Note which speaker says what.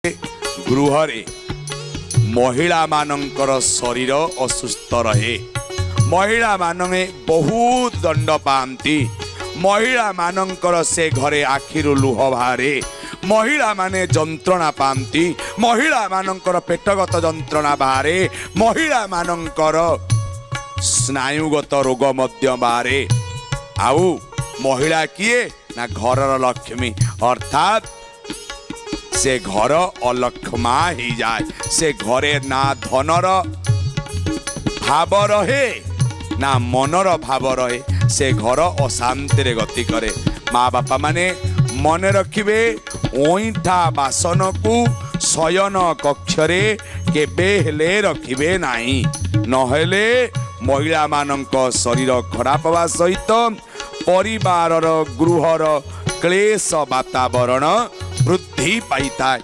Speaker 1: गृहरे महिला मानकर शरीर असुस्थ रहे। महिला माने बहुत दंड पाती। महिला मानकर से घरे आखिरु लुह बाहरे। महिला माने जंत्रणा पाती। महिला मानकर पेटगत जंत्रणा बाहरे। महिला मानकर स्नायुगत रोग मध्य बाहरे। आउ महिला किए ना घरर लक्ष्मी, अर्थात से घर अलक्षमा ही जाए। से घरे ना धनर भाव रहे ना मनर भाव रहे। से घर अशांति रे गति करे। माँ बापा माने मन रखिबे ओइठा बासन को शयन कक्षरे केबे हेले रखिबे नाही, नहेले महिला मानक शरीर खराब हवा सहित परिवारर गृहर क्लेश वातावरण वृद्धि पाई थाए।